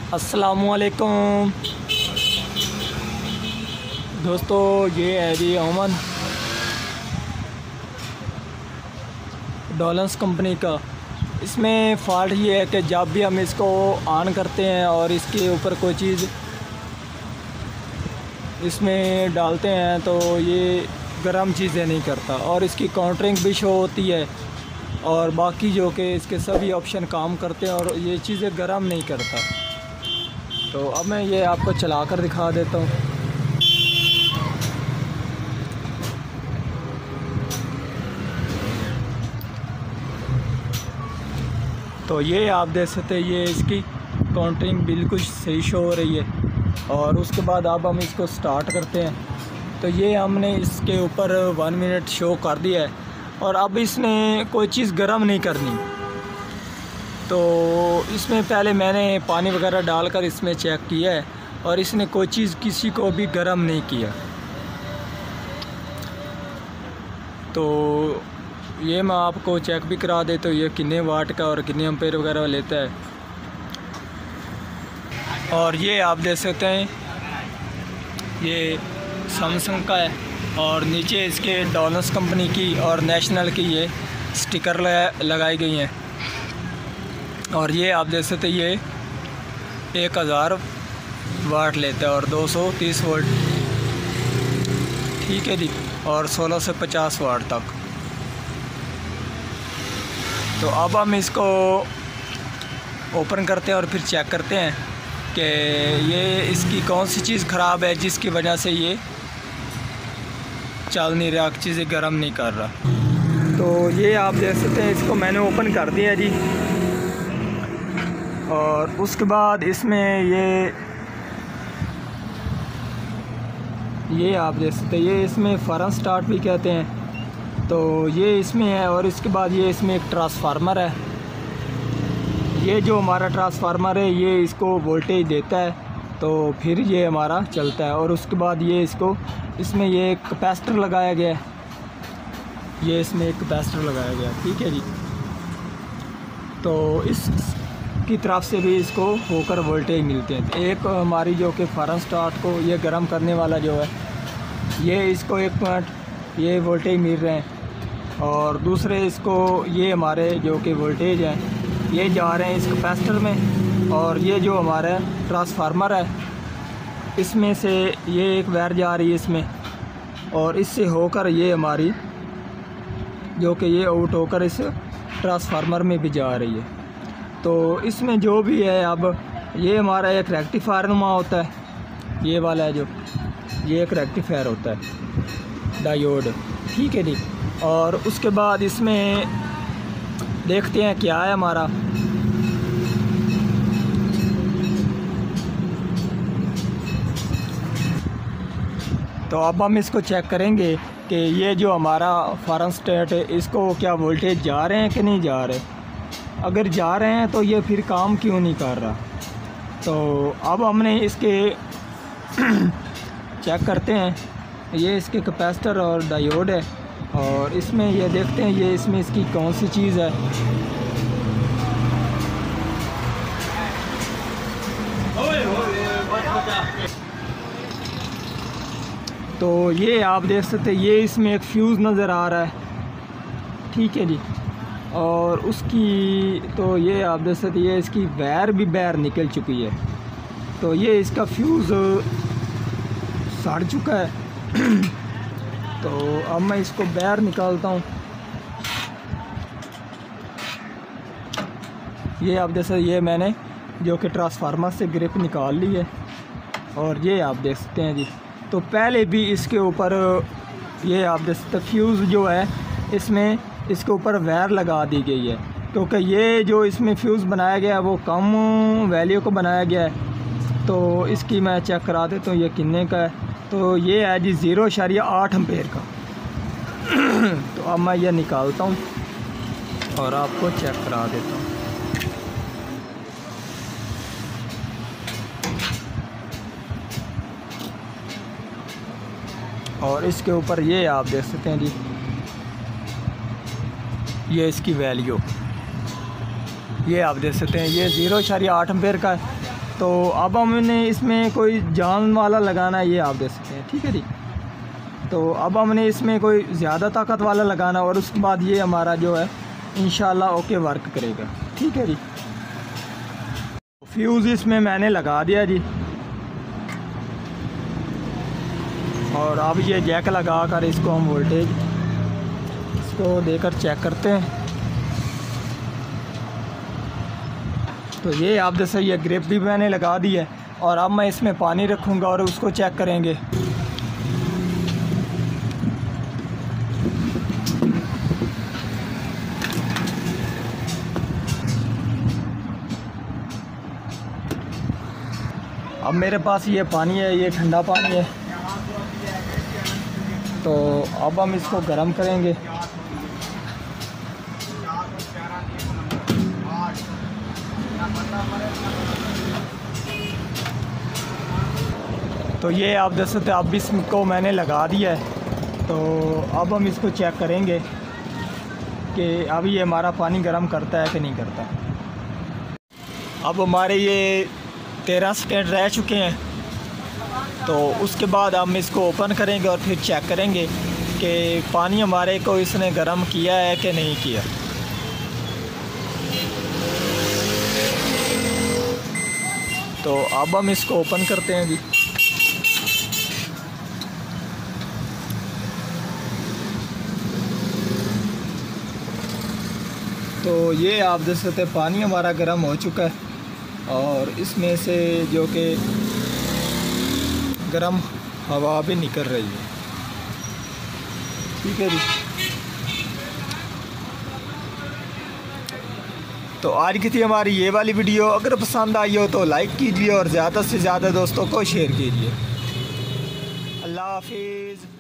अस्सलामुअलैकुम दोस्तों, ये है जी ओवन डॉलन्स कंपनी का। इसमें फ़ॉल्ट ये है कि जब भी हम इसको ऑन करते हैं और इसके ऊपर कोई चीज़ इसमें डालते हैं तो ये गर्म चीज़ें नहीं करता और इसकी काउंटरिंग भी शो होती है और बाकी जो कि इसके सभी ऑप्शन काम करते हैं और ये चीज़ें गर्म नहीं करता। तो अब मैं ये आपको चला कर दिखा देता हूँ। तो ये आप देख सकते हैं, ये इसकी काउंटरिंग बिल्कुल सही शो हो रही है। और उसके बाद अब हम इसको स्टार्ट करते हैं तो ये हमने इसके ऊपर 1 मिनट शो कर दिया है और अब इसने कोई चीज़ गर्म नहीं करनी। तो इसमें पहले मैंने पानी वगैरह डालकर इसमें चेक किया है और इसने कोई चीज़ किसी को भी गर्म नहीं किया। तो ये मैं आपको चेक भी करा दे तो ये कितने वाट का और कितने एम्पेयर वगैरह लेता है। और ये आप देख सकते हैं, ये सैमसंग का है और नीचे इसके डॉलन्स कंपनी की और नेशनल की ये स्टिकर लगाई गई हैं। और ये आप देख सकते हैं, ये 1000 वाट लेता है और 230 वोल्ट, ठीक है जी, और 16 से 50 वाट तक। तो अब हम इसको ओपन करते हैं और फिर चेक करते हैं कि ये इसकी कौन सी चीज़ ख़राब है जिसकी वजह से ये चल नहीं रहा, चीज़ें गर्म नहीं कर रहा। तो ये आप देख सकते हैं, इसको मैंने ओपन कर दिया जी। और उसके बाद इसमें ये आप देख सकते हैं, ये इसमें फॉरन स्टार्ट भी कहते हैं। तो ये इसमें है और इसके बाद ये इसमें एक ट्रांसफार्मर है। ये जो हमारा ट्रांसफार्मर है ये इसको वोल्टेज देता है तो फिर ये हमारा चलता है। और उसके बाद ये इसमें ये एक कैपेसिटर लगाया गया है, ये इसमें एक कैपेसिटर लगाया गया, ठीक है जी। तो इसकी तरफ से भी इसको होकर वोल्टेज मिलते हैं। एक हमारी जो कि फॉरन स्टार्ट को ये गर्म करने वाला जो है, ये इसको 1 मिनट ये वोल्टेज मिल रहे हैं और दूसरे इसको ये हमारे जो कि वोल्टेज हैं ये जा रहे हैं इस कैपेसिटर में। और ये जो हमारा ट्रांसफार्मर है इसमें से ये एक वायर जा रही है इसमें और इससे होकर ये हमारी जो कि ये आउट होकर इस ट्रांसफार्मर में भी जा रही है। तो इसमें जो भी है, अब ये हमारा एक रेक्टिफायर नुमा होता है, ये वाला है जो, ये एक रेक्टिफायर होता है डायोड, ठीक है जी। और उसके बाद इसमें देखते हैं क्या है हमारा। तो अब हम इसको चेक करेंगे कि ये जो हमारा फॉरन स्टेट है इसको क्या वोल्टेज जा रहे हैं कि नहीं जा रहे। अगर जा रहे हैं तो ये फिर काम क्यों नहीं कर रहा। तो अब हमने इसके चेक करते हैं, ये इसके कैपेसिटर और डायोड है और इसमें ये देखते हैं ये इसमें इसकी कौन सी चीज़ है। तो ये आप देख सकते हैं, ये इसमें एक फ्यूज़ नज़र आ रहा है, ठीक है जी। और उसकी तो ये आप देख सकते हैं, ये इसकी वायर भी बाहर निकल चुकी है। तो ये इसका फ्यूज़ सड़ चुका है। तो अब मैं इसको बाहर निकालता हूँ। ये आप देख सकते, ये मैंने जो कि ट्रांसफार्मर से ग्रिप निकाल ली है और ये आप देख सकते हैं जी। तो पहले भी इसके ऊपर ये आप देख सकते फ्यूज़ जो है इसमें इसके ऊपर वायर लगा दी गई है क्योंकि ये जो इसमें फ्यूज़ बनाया गया है वो कम वैल्यू को बनाया गया है। तो इसकी मैं चेक करा देता हूँ ये कितने का है। तो ये है जी 0.8 एम्पेयर का। तो अब मैं ये निकालता हूँ और आपको चेक करा देता हूँ। और इसके ऊपर ये आप देख सकते हैं जी, ये इसकी वैल्यू ये आप देख सकते हैं, ये 0.8 एम्पेयर का है तो अब हमने इसमें कोई जान वाला लगाना है, ये आप देख सकते हैं, ठीक है जी। तो अब हमने इसमें कोई ज़्यादा ताकत वाला लगाना और उसके बाद ये हमारा जो है इंशाल्लाह ओके वर्क करेगा, ठीक है जी। फ्यूज़ इसमें मैंने लगा दिया जी, और अब ये जैक लगा कर इसको हम वोल्टेज इसको देकर चेक करते हैं। तो ये आप जैसे ये ग्रिप भी मैंने लगा दी है, और अब मैं इसमें पानी रखूँगा और उसको चेक करेंगे। अब मेरे पास ये पानी है, ये ठंडा पानी है। तो अब हम इसको गर्म करेंगे। तो ये आप देख सकते हैं, अब इसको मैंने लगा दिया है। तो अब हम इसको चेक करेंगे कि अब ये हमारा पानी गर्म करता है कि नहीं करता। अब हमारे ये 13 सेकेंड रह चुके हैं, तो उसके बाद हम इसको ओपन करेंगे और फिर चेक करेंगे कि पानी हमारे को इसने गर्म किया है कि नहीं किया। तो अब हम इसको ओपन करते हैं जी। तो ये आप देख सकते हैं पानी हमारा गर्म हो चुका है, और इसमें से जो कि गर्म हवा भी निकल रही है, ठीक है जी। तो आज की थी हमारी ये वाली वीडियो। अगर पसंद आई हो तो लाइक कीजिए और ज़्यादा से ज़्यादा दोस्तों को शेयर कीजिए। अल्लाह हाफिज़।